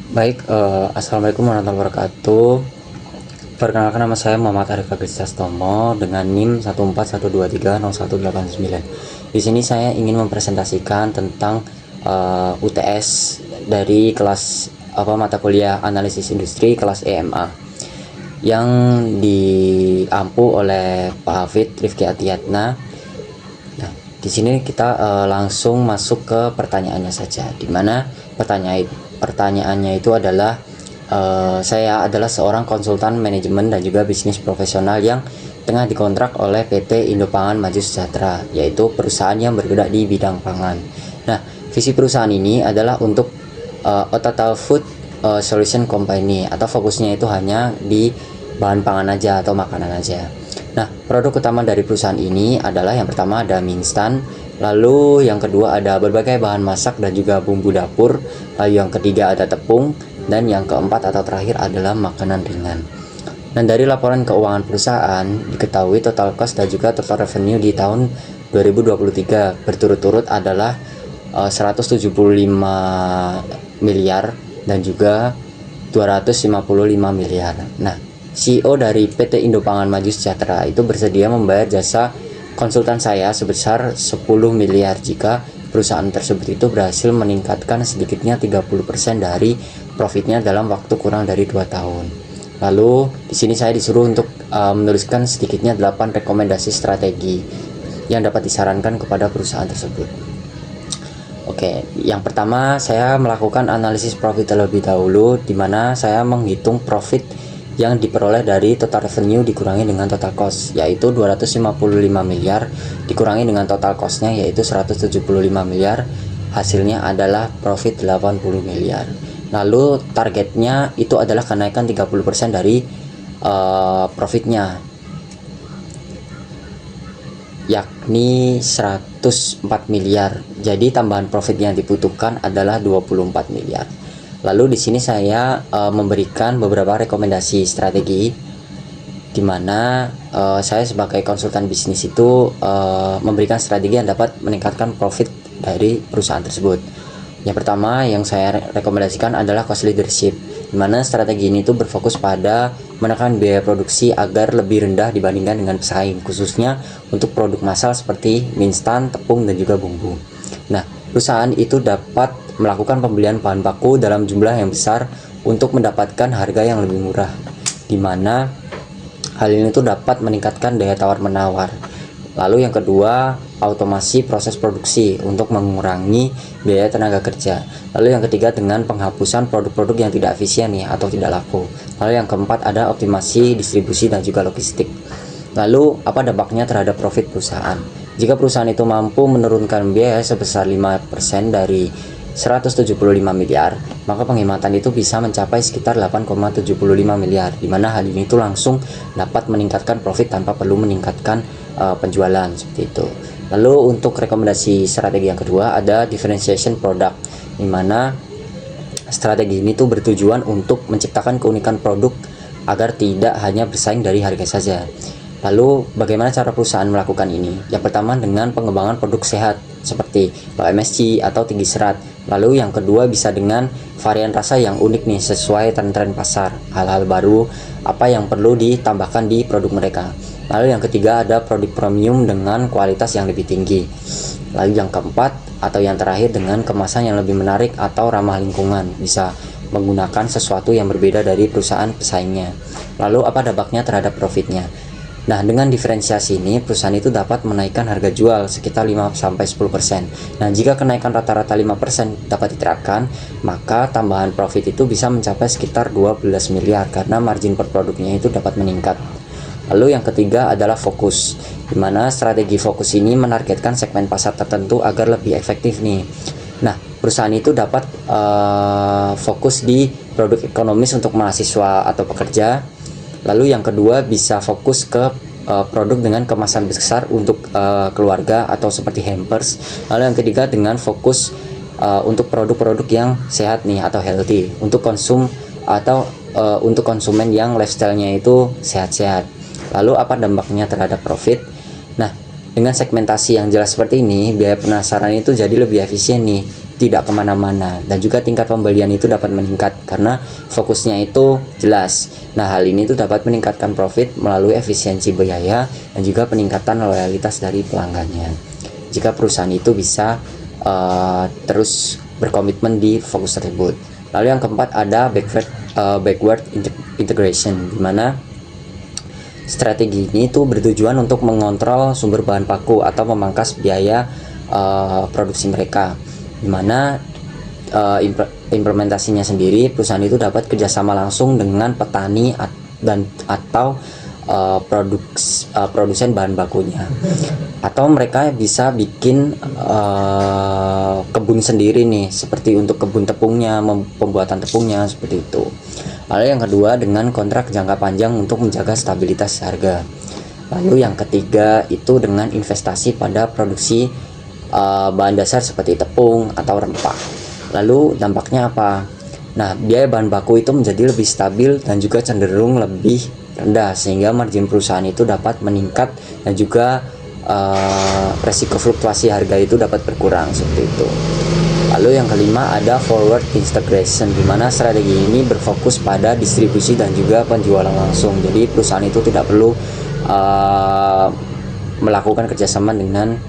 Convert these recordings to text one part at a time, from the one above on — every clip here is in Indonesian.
Baik, Assalamualaikum warahmatullahi wabarakatuh. Perkenalkan, nama saya Muhammad Arif Agustastomo dengan NIM 141230189. Di sini saya ingin mempresentasikan tentang UTS dari kelas mata kuliah analisis industri kelas EMA yang diampu oleh Pak Hafid Rifki Atiyatna. Nah, di sini kita langsung masuk ke pertanyaannya saja, di mana pertanyaannya itu adalah saya adalah seorang konsultan manajemen dan juga bisnis profesional yang tengah dikontrak oleh PT Indopangan Maju Sejahtera, yaitu perusahaan yang bergerak di bidang pangan. Nah, visi perusahaan ini adalah untuk a total food solution company, atau fokusnya itu hanya di bahan pangan aja atau makanan aja. Nah, produk utama dari perusahaan ini adalah yang pertama ada mie instan, lalu yang kedua ada berbagai bahan masak dan juga bumbu dapur, lalu yang ketiga ada tepung, dan yang keempat atau terakhir adalah makanan ringan. Dan dari laporan keuangan perusahaan diketahui total cost dan juga total revenue di tahun 2023 berturut-turut adalah 175 miliar dan juga 255 miliar. Nah, CEO dari PT Indopangan Maju Sejahtera itu bersedia membayar jasa konsultan saya sebesar 10 miliar jika perusahaan tersebut itu berhasil meningkatkan sedikitnya 30% dari profitnya dalam waktu kurang dari 2 tahun. Lalu di sini saya disuruh untuk menuliskan sedikitnya 8 rekomendasi strategi yang dapat disarankan kepada perusahaan tersebut. Oke, yang pertama saya melakukan analisis profit terlebih dahulu, di mana saya menghitung profit yang diperoleh dari total revenue dikurangi dengan total cost, yaitu 255 miliar dikurangi dengan total costnya yaitu 175 miliar, hasilnya adalah profit 80 miliar. Lalu targetnya itu adalah kenaikan 30% dari profitnya, yakni 104 miliar. Jadi tambahan profit yang dibutuhkan adalah 24 miliar. Lalu di sini saya memberikan beberapa rekomendasi strategi, di mana saya sebagai konsultan bisnis itu memberikan strategi yang dapat meningkatkan profit dari perusahaan tersebut. Yang pertama yang saya rekomendasikan adalah cost leadership, di mana strategi ini tuh berfokus pada menekan biaya produksi agar lebih rendah dibandingkan dengan pesaing, khususnya untuk produk massal seperti mie instan, tepung, dan juga bumbu. Nah, perusahaan itu dapat melakukan pembelian bahan baku dalam jumlah yang besar untuk mendapatkan harga yang lebih murah, di mana hal ini tuh dapat meningkatkan daya tawar-menawar. Lalu yang kedua, automasi proses produksi untuk mengurangi biaya tenaga kerja. Lalu yang ketiga, dengan penghapusan produk-produk yang tidak efisien atau tidak laku. Lalu yang keempat, ada optimasi distribusi dan juga logistik. Lalu apa dampaknya terhadap profit perusahaan? Jika perusahaan itu mampu menurunkan biaya sebesar 5% dari 175 miliar, maka penghematan itu bisa mencapai sekitar 8,75 miliar, di mana hal ini itu langsung dapat meningkatkan profit tanpa perlu meningkatkan penjualan, seperti itu. Lalu untuk rekomendasi strategi yang kedua ada differentiation product, di mana strategi ini tuh bertujuan untuk menciptakan keunikan produk agar tidak hanya bersaing dari harga saja. Lalu bagaimana cara perusahaan melakukan ini? Yang pertama dengan pengembangan produk sehat seperti low MSG atau tinggi serat. Lalu yang kedua bisa dengan varian rasa yang unik sesuai tren-tren pasar, hal-hal baru apa yang perlu ditambahkan di produk mereka. Lalu yang ketiga ada produk premium dengan kualitas yang lebih tinggi. Lalu yang keempat atau yang terakhir dengan kemasan yang lebih menarik atau ramah lingkungan, bisa menggunakan sesuatu yang berbeda dari perusahaan pesaingnya. Lalu apa dampaknya terhadap profitnya? Nah, dengan diferensiasi ini, perusahaan itu dapat menaikkan harga jual sekitar 5-10%. Nah, jika kenaikan rata-rata 5% dapat diterapkan, maka tambahan profit itu bisa mencapai sekitar 12 miliar karena margin per produknya itu dapat meningkat. Lalu yang ketiga adalah fokus, di mana strategi fokus ini menargetkan segmen pasar tertentu agar lebih efektif nih. Nah, perusahaan itu dapat fokus di produk ekonomis untuk mahasiswa atau pekerja. Lalu yang kedua bisa fokus ke produk dengan kemasan besar untuk keluarga atau seperti hampers. Lalu yang ketiga dengan fokus untuk produk-produk yang sehat atau healthy untuk konsum atau untuk konsumen yang lifestyle-nya itu sehat-sehat. Lalu apa dampaknya terhadap profit? Nah, dengan segmentasi yang jelas seperti ini, biaya pemasaran itu jadi lebih efisien tidak kemana-mana, dan juga tingkat pembelian itu dapat meningkat karena fokusnya itu jelas. Nah, hal ini tuh dapat meningkatkan profit melalui efisiensi biaya dan juga peningkatan loyalitas dari pelanggannya. Jika perusahaan itu bisa terus berkomitmen di fokus tersebut. Lalu yang keempat ada backward integration, di mana strategi ini tuh bertujuan untuk mengontrol sumber bahan baku atau memangkas biaya produksi mereka, di mana implementasinya sendiri perusahaan itu dapat kerjasama langsung dengan petani atau produsen bahan bakunya, atau mereka bisa bikin kebun sendiri nih, seperti untuk kebun tepungnya, pembuatan tepungnya seperti itu. Lalu yang kedua dengan kontrak jangka panjang untuk menjaga stabilitas harga. Lalu yang ketiga itu dengan investasi pada produksi bahan dasar seperti tepung atau rempah. Lalu dampaknya apa? Nah, biaya bahan baku itu menjadi lebih stabil dan juga cenderung lebih rendah, sehingga margin perusahaan itu dapat meningkat dan juga resiko fluktuasi harga itu dapat berkurang seperti itu. Lalu yang kelima ada forward integration, di mana strategi ini berfokus pada distribusi dan juga penjualan langsung. Jadi perusahaan itu tidak perlu melakukan kerjasama dengan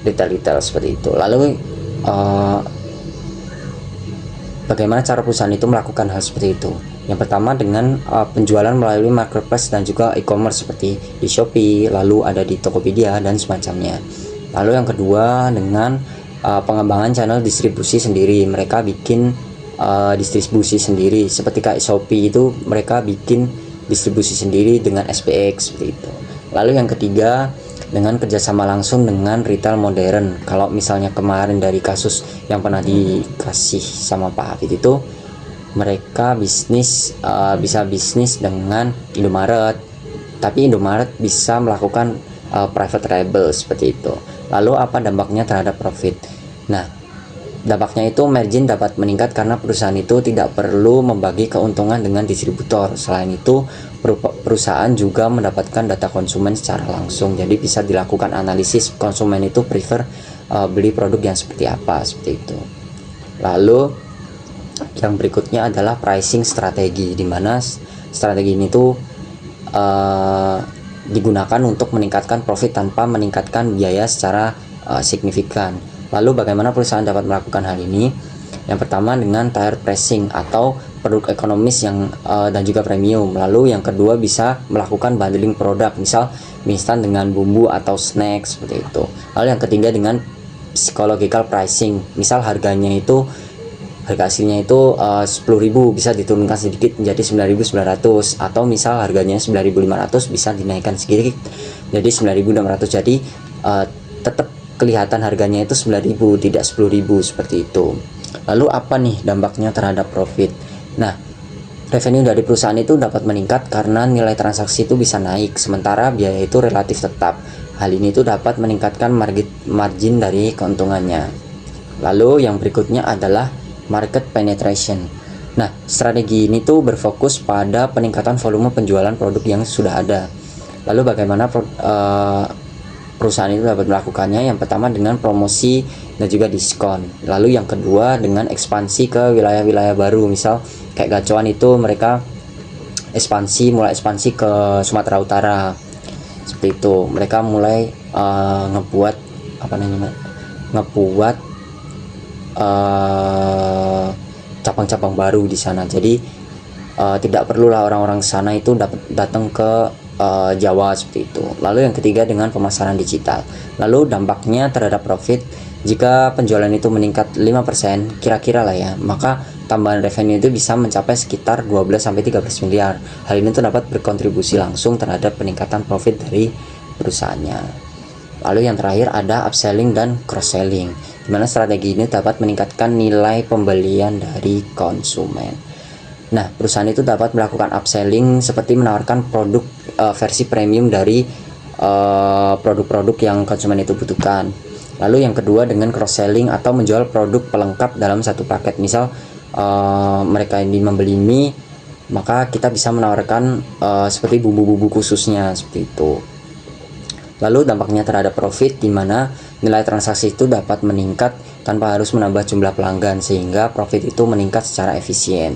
retail seperti itu. Lalu bagaimana cara perusahaan itu melakukan hal seperti itu? Yang pertama dengan penjualan melalui marketplace dan juga e-commerce seperti di Shopee, lalu ada di Tokopedia dan semacamnya. Lalu yang kedua dengan pengembangan channel distribusi sendiri. Mereka bikin distribusi sendiri, seperti kayak Shopee itu mereka bikin distribusi sendiri dengan SPX seperti itu. Lalu yang ketiga dengan kerjasama langsung dengan retail modern. Kalau misalnya kemarin dari kasus yang pernah dikasih sama Pak Hafid itu, mereka bisa bisnis dengan Indomaret, tapi Indomaret bisa melakukan private label seperti itu. Lalu apa dampaknya terhadap profit? Nah, dampaknya itu margin dapat meningkat karena perusahaan itu tidak perlu membagi keuntungan dengan distributor. Selain itu, perusahaan juga mendapatkan data konsumen secara langsung. Jadi bisa dilakukan analisis konsumen itu prefer beli produk yang seperti apa, seperti itu. Lalu yang berikutnya adalah pricing strategi, di mana strategi ini tuh digunakan untuk meningkatkan profit tanpa meningkatkan biaya secara signifikan. Lalu bagaimana perusahaan dapat melakukan hal ini? Yang pertama dengan tier pricing atau produk ekonomis yang dan juga premium. Lalu yang kedua bisa melakukan bundling produk, misal mie instan dengan bumbu atau snack seperti itu. Lalu yang ketiga dengan psychological pricing, misal harga aslinya itu 10.000 bisa diturunkan sedikit menjadi 9.900, atau misal harganya 9.500 bisa dinaikkan sedikit jadi 9.600. Jadi tetap kelihatan harganya itu 9.000 tidak 10.000 seperti itu. Lalu apa nih dampaknya terhadap profit? Nah, revenue dari perusahaan itu dapat meningkat karena nilai transaksi itu bisa naik, sementara biaya itu relatif tetap. Hal ini tuh dapat meningkatkan margin dari keuntungannya. Lalu yang berikutnya adalah market penetration. Nah, strategi ini tuh berfokus pada peningkatan volume penjualan produk yang sudah ada. Lalu bagaimana perusahaan itu dapat melakukannya? Yang pertama dengan promosi dan juga diskon. Lalu yang kedua dengan ekspansi ke wilayah-wilayah baru, misal kayak Gacuan itu mereka mulai ekspansi ke Sumatera Utara seperti itu. Mereka mulai ngebuat cabang-cabang baru di sana. Jadi tidak perlulah orang-orang sana itu datang ke Jawa seperti itu. Lalu yang ketiga dengan pemasaran digital. Lalu dampaknya terhadap profit, jika penjualan itu meningkat 5% kira-kira lah ya, maka tambahan revenue itu bisa mencapai sekitar 12-13 miliar. Hal ini tuh dapat berkontribusi langsung terhadap peningkatan profit dari perusahaannya. Lalu yang terakhir ada upselling dan cross selling, di mana strategi ini dapat meningkatkan nilai pembelian dari konsumen. Nah, perusahaan itu dapat melakukan upselling seperti menawarkan produk versi premium dari produk-produk yang konsumen itu butuhkan. Lalu yang kedua dengan cross selling atau menjual produk pelengkap dalam satu paket. Misal mereka ini membeli mie, maka kita bisa menawarkan seperti bumbu-bumbu khususnya seperti itu. Lalu dampaknya terhadap profit, di mana nilai transaksi itu dapat meningkat tanpa harus menambah jumlah pelanggan, sehingga profit itu meningkat secara efisien.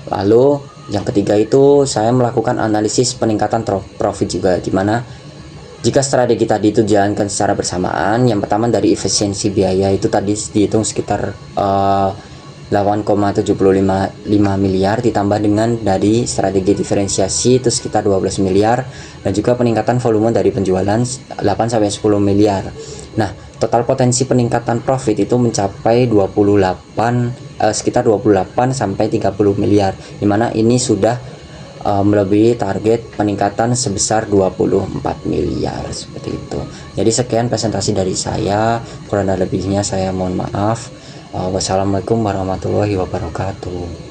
Lalu yang ketiga itu saya melakukan analisis peningkatan profit juga, dimana jika strategi tadi itu dijalankan secara bersamaan, yang pertama dari efisiensi biaya itu tadi dihitung sekitar 8,755 miliar, ditambah dengan dari strategi diferensiasi itu sekitar 12 miliar, dan juga peningkatan volume dari penjualan 8-10 miliar. Nah, total potensi peningkatan profit itu mencapai sekitar 28 sampai 30 miliar, dimana ini sudah melebihi target peningkatan sebesar 24 miliar seperti itu. Jadi sekian presentasi dari saya, kurang dan lebihnya saya mohon maaf. Wassalamualaikum warahmatullahi wabarakatuh.